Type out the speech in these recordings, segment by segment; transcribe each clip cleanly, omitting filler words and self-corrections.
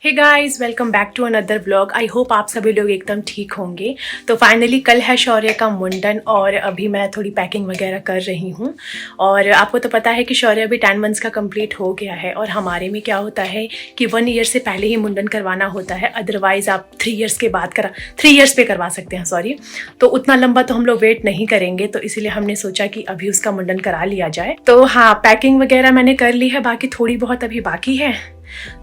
Hey guys, welcome back to another vlog. I hope आप सभी लोग एकदम ठीक होंगे। तो फाइनली कल है शौर्य का मुंडन और अभी मैं थोड़ी पैकिंग वगैरह कर रही हूँ। और आपको तो पता है कि शौर्य अभी 10 मंथ्स का कंप्लीट हो गया है और हमारे में क्या होता है कि 1 ईयर से पहले ही मुंडन करवाना होता है, अदरवाइज़ आप 3 ईयर्स के बाद 3 ईयर्स पे करवा सकते हैं, सॉरी। तो उतना लंबा तो हम लोग वेट नहीं करेंगे, तो इसीलिए हमने सोचा कि अभी उसका मुंडन करा लिया जाए। तो हाँ, पैकिंग वगैरह मैंने कर ली है, बाकी थोड़ी बहुत अभी बाकी है,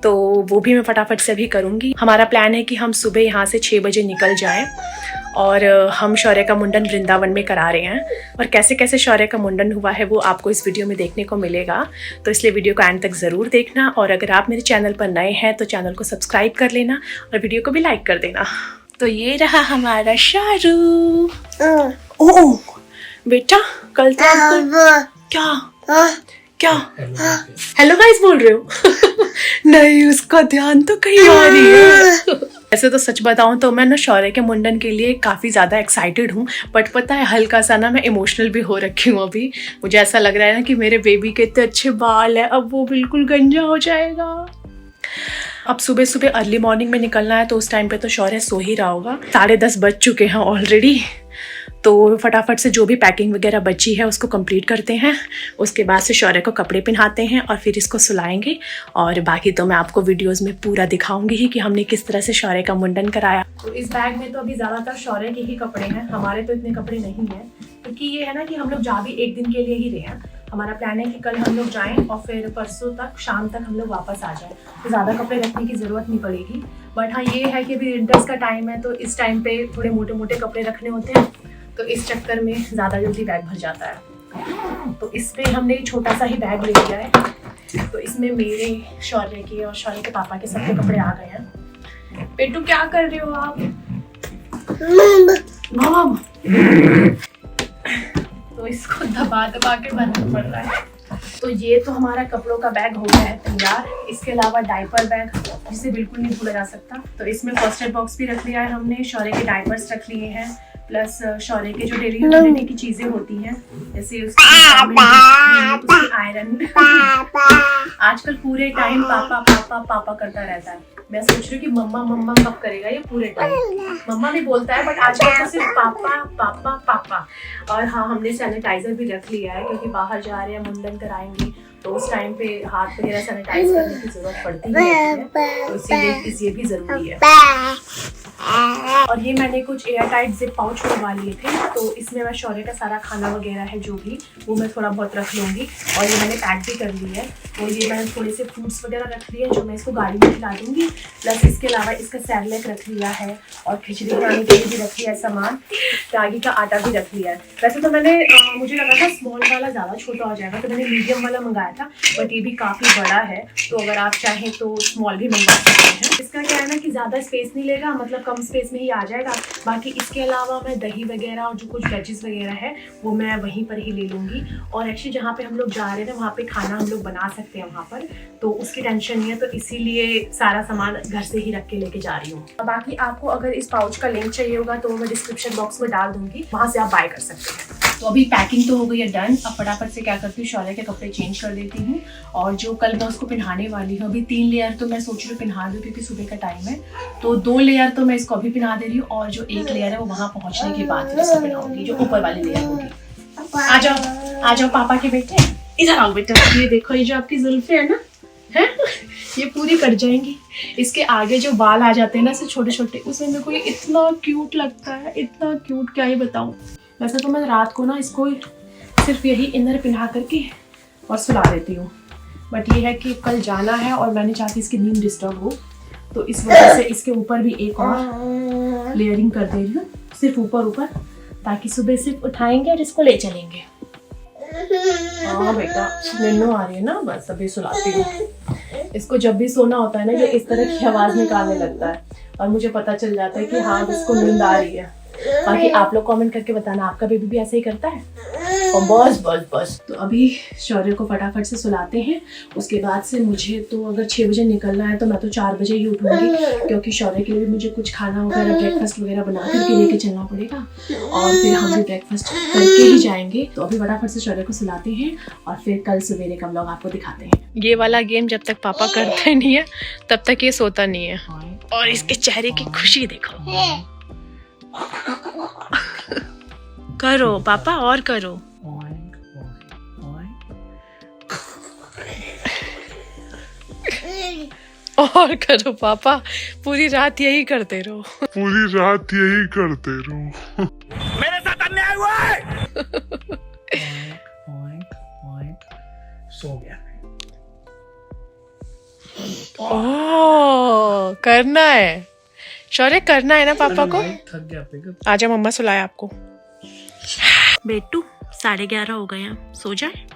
तो वो भी मैं फटाफट से भी करूँगी। हमारा प्लान है कि हम सुबह यहाँ से 6 बजे निकल जाएं और हम शौर्य का मुंडन वृंदावन में करा रहे हैं। और कैसे कैसे शौर्य का मुंडन हुआ है वो आपको इस वीडियो में देखने को मिलेगा, तो इसलिए वीडियो को एंड तक ज़रूर देखना। और अगर आप मेरे चैनल पर नए हैं तो चैनल को सब्सक्राइब कर लेना और वीडियो को भी लाइक कर देना। तो ये रहा हमारा शारू। ओह बेटा, कल तो आपको क्या हेलो गाइस बोल रहे हो? नहीं, उसका ध्यान तो कहीं और ही है। ऐसे तो सच बताऊं तो मैं ना शौर्य के मुंडन के लिए काफ़ी ज़्यादा एक्साइटेड हूँ, बट पता है हल्का सा ना मैं इमोशनल भी हो रखी हूँ। अभी मुझे ऐसा लग रहा है ना कि मेरे बेबी के इतने अच्छे बाल है, अब वो बिल्कुल गंजा हो जाएगा। अब सुबह सुबह अर्ली मॉर्निंग में निकलना है, तो उस टाइम पे तो शौर्य सो ही रहा होगा। 10:30 बज चुके हैं ऑलरेडी। तो फटाफट से जो भी पैकिंग वगैरह बची है उसको कंप्लीट करते हैं। उसके बाद से शौर्य को कपड़े पहनाते हैं और फिर इसको सुलाएंगे। और बाकी तो मैं आपको वीडियोस में पूरा दिखाऊंगी ही कि हमने किस तरह से शौर्य का मुंडन कराया। तो इस बैग में तो अभी ज़्यादातर शौर्य के ही कपड़े हैं, हमारे तो इतने कपड़े नहीं हैं, क्योंकि ये है ना कि हम लोग जा भी एक दिन के लिए ही रहे हैं। हमारा प्लान है कि कल हम लोग जाएं और फिर परसों तक शाम तक हम लोग वापस आ जाएं, तो ज़्यादा कपड़े रखने की ज़रूरत नहीं पड़ेगी। बट हाँ, ये है कि अभी विंटर्स का टाइम है, तो इस टाइम पे थोड़े मोटे मोटे कपड़े रखने होते हैं, तो इस चक्कर में ज़्यादा जल्दी बैग भर जाता है। तो इस पे हमने छोटा सा ही बैग ले लिया है। तो इसमें मेरे, शौर्य के और शौर्य के पापा के सबके कपड़े आ गए हैं। पेटू क्या कर रहे हो आप? मम। तो इसको दबा दबा के भरना पड़ रहा है। तो ये तो हमारा कपड़ों का बैग हो गया है तैयार। इसके अलावा डायपर बैग, जिसे बिल्कुल नहीं भूला जा सकता। तो इसमें फर्स्ट एड बॉक्स भी रख लिया है हमने, शौर्य के डायपर्स रख लिए हैं, प्लस शौर्य के जो डेली यूटिलिटी की चीजें होती हैं, जैसे उसकी आयरन। आजकल पूरे टाइम पापा पापा पापा करता रहता है। मैं सोच रही हूँ कि मम्मा मम्मा कब करेगा ये पूरे टाइम। मम्मा भी बोलता है, बट आजकल तो सिर्फ पापा पापा पापा। और हाँ, हमने सैनिटाइजर भी रख लिया है, क्योंकि बाहर जा रहे हैं, मुंडन कराएंगे, तो उस टाइम पे हाथ वगैरह सैनिटाइज करने की जरूरत पड़ती है, तो इसीलिए ये भी जरूरी है। और ये मैंने कुछ एयर टाइट जिप पाउच मंगवा लिए थे, तो इसमें मैं शौर्य का सारा खाना वगैरह है जो भी, वो मैं थोड़ा बहुत रख लूँगी। और ये मैंने पैक भी कर ली है। और ये मैंने थोड़े से फ्रूट्स वगैरह रख लिए जो मैं इसको गाड़ी में खिला दूँगी। प्लस इसके अलावा इसका सैरेलैक रख लिया है और खिचड़ी बनाने के लिए भी रख लिया है सामान। रागी का आटा भी रख लिया है। वैसे तो मैंने मुझे लगा था स्मॉल वाला ज़्यादा छोटा हो जाएगा, तो मैंने मीडियम वाला मंगाया था, बट ये भी काफ़ी बड़ा है, तो अगर आप चाहें तो स्मॉल भी मंगवा सकते हैं। इसका क्या है ना कि ज़्यादा स्पेस नहीं लेगा, मतलब कम स्पेस में ही आ जाएगा। बाकी इसके अलावा मैं दही वगैरह और जो कुछ वेजेस वगैरह है वो मैं वहीं पर ही ले लूँगी। और एक्चुअली जहाँ पे हम लोग जा रहे हैं ना, वहाँ पे खाना हम लोग बना सकते हैं वहाँ पर, तो उसकी टेंशन नहीं है, तो इसीलिए सारा सामान घर से ही रख के लेके जा रही हूँ। बाकी आपको अगर इस पाउच का लिंक चाहिए होगा तो मैं डिस्क्रिप्शन बॉक्स में डाल दूँगी, वहाँ से आप बाय कर सकते हैं। तो अभी पैकिंग तो हो गई है डन। अब फटाफट से क्या करती हूँ, शौर्य के कपड़े चेंज कर देती हूँ। और जो कल मैं उसको पहनाने वाली हूँ, अभी 3 लेयर तो मैं सोच रही हूँ पहना दूँ, क्योंकि सुबह का टाइम है, तो 2 लेयर तो मैं इसको अभी पहना दे रही हूँ, और जो 1 लेयर है वो वहाँ पहुँचने के बाद फिर इसको पहनाऊंगी, जो ऊपर वाली लेयर होगी। आ जाओ पापा के बेटे, इधर आओ बेटा। ये देखो, ये जो आपकी जुल्फे है ना, है ये पूरी कट जाएंगी। इसके आगे जो बाल आ जाते हैं ना, ऐसे छोटे छोटे, उसमें मेरे को ये इतना क्यूट लगता है, इतना क्यूट, क्या ही बताऊँ। वैसे तो मैं रात को ना इसको सिर्फ यही इनर पहना करके और सुला देती हूँ, बट ये है कि कल जाना है और मैंने चाहती इसकी नींद डिस्टर्ब हो, तो इस वजह से इसके ऊपर भी एक और लेयरिंग कर दे रही हूँ, सिर्फ ऊपर, ताकि सुबह सिर्फ उठाएंगे और इसको ले चलेंगे। हाँ बेटा, नन्नू आ रही है ना, बस अभी सुलाती हूँ इसको। जब भी सोना होता है ना, ये इस तरह की आवाज़ निकालने लगता है और मुझे पता चल जाता है कि हाँ इसको नींद आ रही है। बाकी आप लोग कमेंट करके बताना आपका बेबी भी ऐसे ही करता है। और बस बस बस तो अभी शौर्य को फटाफट से सुलाते हैं। उसके बाद से मुझे तो अगर 6 बजे निकलना है तो मैं तो 4 बजे ही उठूंगी, क्योंकि शौर्य के लिए भी मुझे कुछ खाना वगैरह ब्रेकफास्ट वगैरह बना करके लेके चलना पड़ेगा और फिर हम भी ब्रेकफास्ट करके ही जाएंगे। तो अभी फटाफट से शौर्य को सुलाते हैं और फिर कल सवेरे का व्लॉग आपको दिखाते हैं। ये वाला गेम जब तक पापा करते नहीं है तब तक ये सोता नहीं है। और इसके चेहरे की खुशी देखो। करो पापा और करो। और करो पापा, पूरी रात यही करते रहो। पूरी रात यही करते रहो। मेरे साथ अन्याय हुआ है। सो गया। ओह, करना है शौर्य, करना है ना पापा को। थक गया। आजा मम्मा सुलाए आपको। बेटू 11:30 हो गए हैं, सो जाए।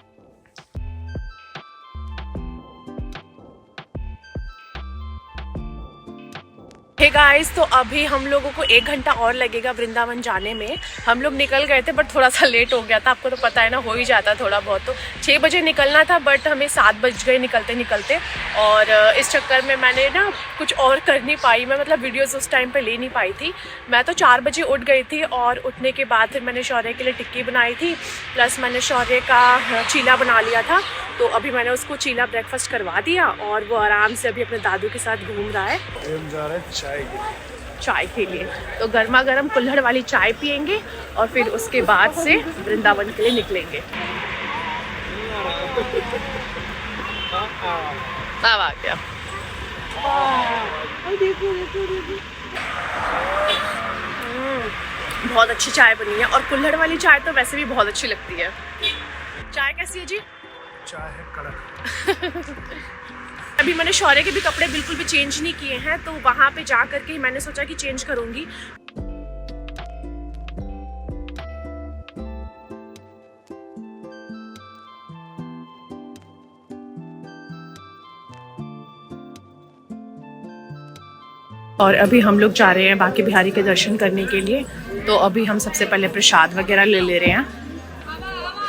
हे गाइस, तो अभी हम लोगों को 1 घंटा और लगेगा वृंदावन जाने में। हम लोग निकल गए थे बट थोड़ा सा लेट हो गया था, आपको तो पता है ना, हो ही जाता थोड़ा बहुत। तो 6 बजे निकलना था बट हमें 7 बज गए निकलते निकलते। और इस चक्कर में मैंने ना कुछ और कर नहीं पाई मैं, मतलब वीडियोस उस टाइम पे ले नहीं पाई थी। मैं तो 4 बजे उठ गई थी और उठने के बाद फिर मैंने शौर्य के लिए टिक्की बनाई थी, प्लस मैंने शौर्य का चीला बना लिया था। तो अभी मैंने उसको चीला ब्रेकफास्ट करवा दिया और वो आराम से अभी अपने दादू के साथ घूम रहा है। जा रहा है चाय के लिए। तो गर्मा गर्म कुल्हड़ वाली चाय पियेंगे और फिर उसके बाद से वृंदावन के लिए निकलेंगे। आ गया। देखो देखो देखो, बहुत अच्छी चाय बनी है। और कुल्हड़ वाली चाय तो वैसे भी बहुत अच्छी लगती है। चाय कैसी है जी? चाय है कड़क। अभी मैंने शौर्य के भी कपड़े बिल्कुल भी चेंज नहीं किए हैं, तो वहां पे जा करके ही मैंने सोचा कि चेंज करूंगी। और अभी हम लोग जा रहे हैं बांके बिहारी के दर्शन करने के लिए। तो अभी हम सबसे पहले प्रसाद वगैरह ले रहे हैं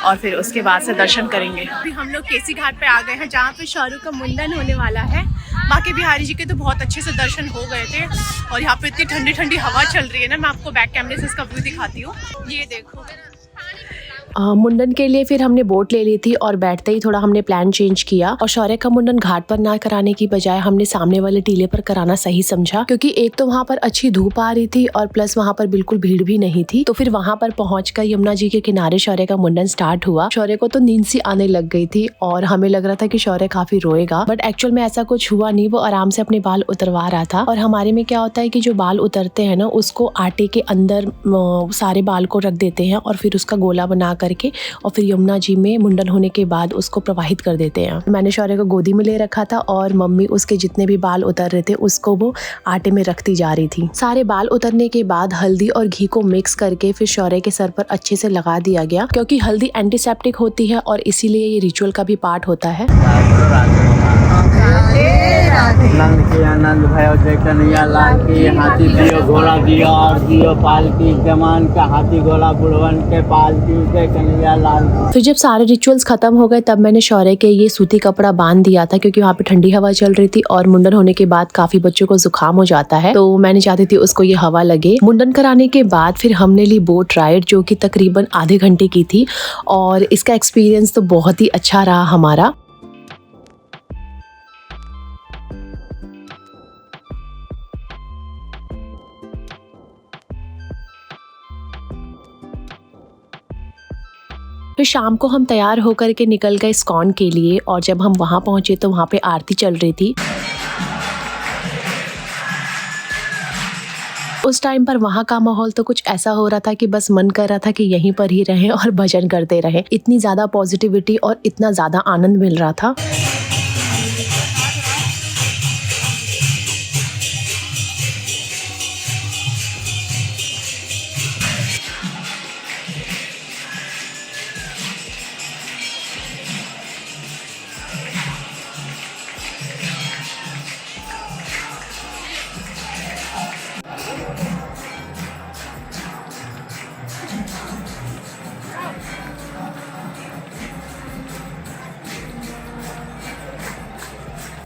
और फिर उसके बाद से दर्शन करेंगे। अभी हम लोग केसी घाट पे आ गए हैं, जहाँ पे शाहरुख का मुंडन होने वाला है। बांके बिहारी जी के तो बहुत अच्छे से दर्शन हो गए थे और यहाँ पे इतनी ठंडी ठंडी हवा चल रही है ना। मैं आपको बैक कैमरे से इसका व्यू दिखाती हूँ, ये देखो। मुंडन के लिए फिर हमने बोट ले ली थी और बैठते ही थोड़ा हमने प्लान चेंज किया और शौर्य का मुंडन घाट पर ना कराने की बजाय हमने सामने वाले टीले पर कराना सही समझा, क्योंकि एक तो वहाँ पर अच्छी धूप आ रही थी और प्लस वहाँ पर बिल्कुल भीड़ भी नहीं थी। तो फिर वहाँ पर पहुंचकर यमुना जी के किनारे शौर्य का मुंडन स्टार्ट हुआ। शौर्य को तो नींद सी आने लग गई थी और हमें लग रहा था कि शौर्य काफी रोएगा, बट एक्चुअल में ऐसा कुछ हुआ नहीं। वो आराम से अपने बाल उतरवा रहा था। और हमारे में क्या होता है कि जो बाल उतरते हैं ना, उसको आटे के अंदर सारे बाल को रख देते हैं और फिर उसका गोला बना करके और फिर यमुना जी में मुंडन होने के बाद उसको प्रवाहित कर देते हैं। मैंने शौर्य को गोदी में ले रखा था और मम्मी उसके जितने भी बाल उतर रहे थे उसको वो आटे में रखती जा रही थी। सारे बाल उतरने के बाद हल्दी और घी को मिक्स करके फिर शौर्य के सर पर अच्छे से लगा दिया गया, क्योंकि हल्दी एंटीसेप्टिक होती है और इसीलिए ये रिचुअल का भी पार्ट होता है। नंद के आनंद भयो जय कन्हैया लाल की। हाथी दियो घोड़ा दियो और दियो पालकी, जमान का हाथी घोड़ा बुढ़वन के पालकी, जय कन्हैया लाल। फिर जब सारे रिचुअल्स खत्म हो गए तब मैंने शौर्य के ये सूती कपड़ा बांध दिया था, क्योंकि वहाँ पे ठंडी हवा चल रही थी और मुंडन होने के बाद काफी बच्चों को जुकाम हो जाता है, तो मैंने चाहती थी उसको ये हवा लगे। मुंडन कराने के बाद फिर हमने ली बोट राइड, जो कि तकरीबन आधे घंटे की थी और इसका एक्सपीरियंस तो बहुत ही अच्छा रहा हमारा। फिर शाम को हम तैयार होकर के निकल गए इस्कॉन के लिए और जब हम वहाँ पहुँचे तो वहाँ पे आरती चल रही थी। उस टाइम पर वहाँ का माहौल तो कुछ ऐसा हो रहा था कि बस मन कर रहा था कि यहीं पर ही रहें और भजन करते रहें। इतनी ज़्यादा पॉजिटिविटी और इतना ज़्यादा आनंद मिल रहा था।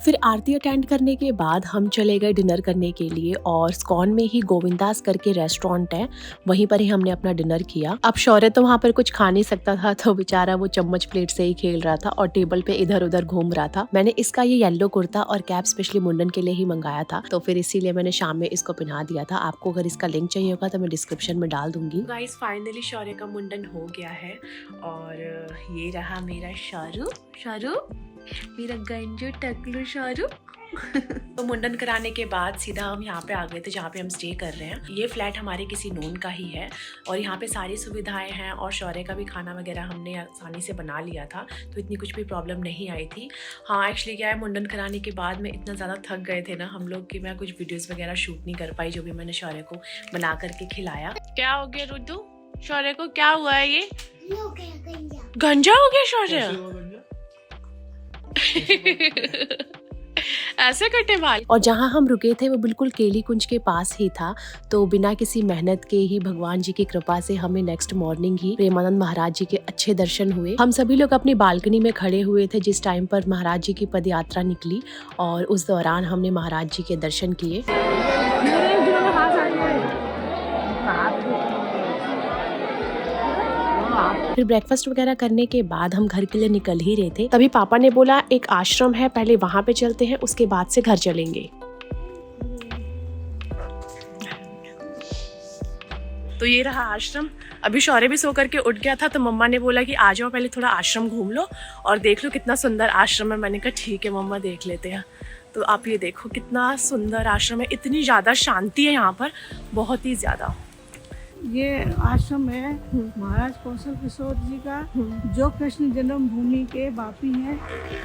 फिर आरती अटेंड करने के बाद हम चले गए डिनर करने के लिए और स्कॉन में ही गोविंदास करके रेस्टोरेंट है, वहीं पर ही हमने अपना डिनर किया। अब शौर्य तो वहाँ पर कुछ खा नहीं सकता था, तो बेचारा वो चम्मच प्लेट से ही खेल रहा था और टेबल पे इधर उधर घूम रहा था। मैंने इसका ये येलो कुर्ता और कैप स्पेशली मुंडन के लिए ही मंगाया था, तो फिर इसीलिए मैंने शाम में इसको पहना दिया था। आपको अगर इसका लिंक चाहिए होगा तो मैं डिस्क्रिप्शन में डाल दूंगी। गाइस फाइनली शौर्य का मुंडन हो गया है और ये रहा मेरा शारू, मेरा गंजो टकलू शारू। तो मुंडन कराने के बाद सीधा हम यहाँ पे आ गए थे जहाँ पे हम स्टे कर रहे हैं। ये फ्लैट हमारे किसी नोन का ही है और यहाँ पे सारी सुविधाएं हैं और शौर्य का भी खाना वगैरह हमने आसानी से बना लिया था, तो इतनी कुछ भी प्रॉब्लम नहीं आई थी। हाँ एक्चुअली क्या है, मुंडन कराने के बाद में इतना ज़्यादा थक गए थे ना हम लोग कि मैं कुछ वीडियोज़ वगैरह शूट नहीं कर पाई, जो भी मैंने शौर्य को बना करके खिलाया। क्या हो गया रुद्दू, शौर्य को क्या हुआ है? ये गंजा हो गया शौर्य। ऐसे कटे बाल। और जहाँ हम रुके थे वो बिल्कुल केली कुंज के पास ही था, तो बिना किसी मेहनत के ही भगवान जी की कृपा से हमें नेक्स्ट मॉर्निंग ही प्रेमानंद महाराज जी के अच्छे दर्शन हुए। हम सभी लोग अपनी बालकनी में खड़े हुए थे जिस टाइम पर महाराज जी की पद यात्रा निकली और उस दौरान हमने महाराज जी के दर्शन किए। फिर ब्रेकफास्ट वगैरह करने के बाद हम घर के लिए निकल ही रहे थे, तभी पापा ने बोला एक आश्रम है, पहले वहां पे चलते हैं, उसके बाद से घर चलेंगे। तो ये रहा आश्रम। अभी शौर्य भी सो करके उठ गया था, तो मम्मा ने बोला कि आ जाओ पहले थोड़ा आश्रम घूम लो और देख लो कितना सुंदर आश्रम है। मैंने कहा ठीक है मम्मा देख लेते हैं। तो आप ये देखो कितना सुंदर आश्रम है, इतनी ज़्यादा शांति है यहाँ पर, बहुत ही ज़्यादा। ये आश्रम है महाराज कौशल किशोर जी का, जो कृष्ण जन्मभूमि के बापी हैं।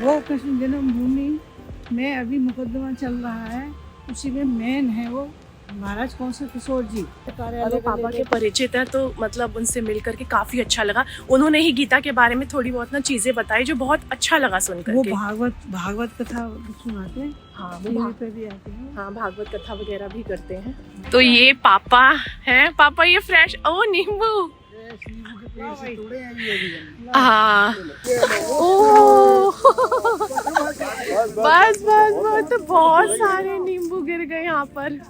वो कृष्ण जन्मभूमि में अभी मुकदमा चल रहा है, उसी में मेन है वो महाराज कौशल किशोर जी। और पापा के परिचित है, तो मतलब उनसे मिल करके काफी अच्छा लगा। उन्होंने ही गीता के बारे में थोड़ी बहुत ना चीजें बताई जो बहुत अच्छा लगा सुनकर। वो भागवत कथा सुनाते हैं। हाँ पे भी आते हैं। हाँ भागवत कथा वगैरह भी करते हैं। तो ये पापा है, पापा ये फ्रेश ओ नींबू। हाँ ओ बस तो बहुत सारे नींबू गिर गए यहाँ पर।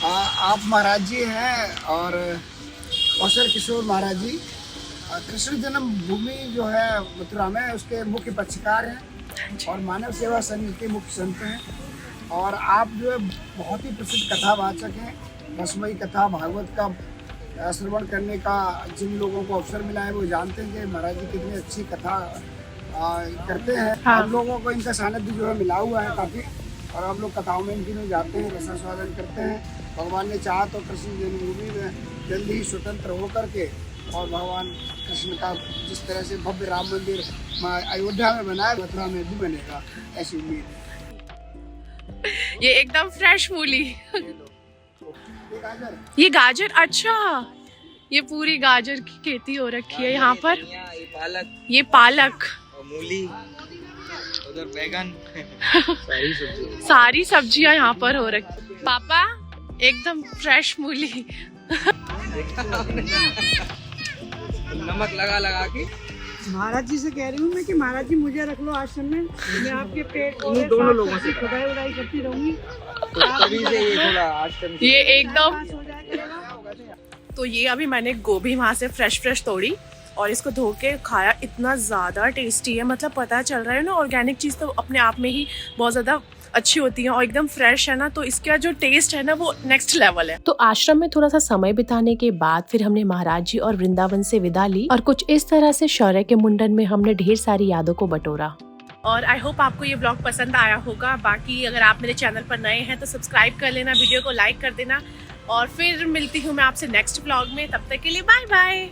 आप महाराज जी हैं और कौशल किशोर महाराज जी कृष्ण जन्मभूमि जो है मथुरा में, उसके मुख्य पक्षकार हैं और मानव सेवा संघ के मुख्य संत हैं। और आप जो है बहुत ही प्रसिद्ध कथावाचक हैं। रसमयी कथा भागवत का श्रवण करने का जिन लोगों को अवसर मिला है वो जानते हैं कि महाराज जी कितनी अच्छी कथा करते हैं। हाँ। हम लोगों को इनका सानिध्य जो है मिला हुआ है काफ़ी, और हम लोग कथाओं में इनकी जाते हैं, रसास्वादन करते हैं। भगवान ने चाहा तो कृष्ण जन्मभूमि में जल्द ही स्वतंत्र होकर के और भगवान कृष्ण का जिस तरह से भव्य राम मंदिर अयोध्या में बना है, मथुरा में भी बनेगा, ऐसी उम्मीद है। ये एकदम फ्रेश मूली। ये गाजर, अच्छा ये पूरी गाजर की खेती हो रखी है यहाँ पर। ये पालक, मूली, उधर बैगन, सारी सब्जियां यहाँ पर हो रखी। पापा एकदम फ्रेश मूली। नमक लगा के महाराज जी से कह रही हूँ मैं कि महाराज जी मुझे रख लो आश्रम में, मैं आपके पेट को दोनों लोगों से खुदाई उड़ाई करती रहूंगी। तभी से ये थोड़ा आश्रम ये एकदम। तो ये अभी मैंने गोभी वहाँ से फ्रेश तोड़ी और इसको धो के खाया, इतना ज़्यादा टेस्टी है। मतलब पता चल रहा है ना, ऑर्गेनिक चीज़ तो अपने आप में ही बहुत ज़्यादा अच्छी होती है और एकदम फ्रेश है ना, तो इसका जो टेस्ट है ना वो नेक्स्ट लेवल है। तो आश्रम में थोड़ा सा समय बिताने के बाद फिर हमने महाराज जी और वृंदावन से विदा ली और कुछ इस तरह से शौर्य के मुंडन में हमने ढेर सारी यादों को बटोरा। और आई होप आपको ये ब्लॉग पसंद आया होगा। बाकी अगर आप मेरे चैनल पर नए हैं तो सब्सक्राइब कर लेना, वीडियो को लाइक कर देना और फिर मिलती हूँ मैं आपसे नेक्स्ट ब्लॉग में। तब तक के लिए बाय बाय।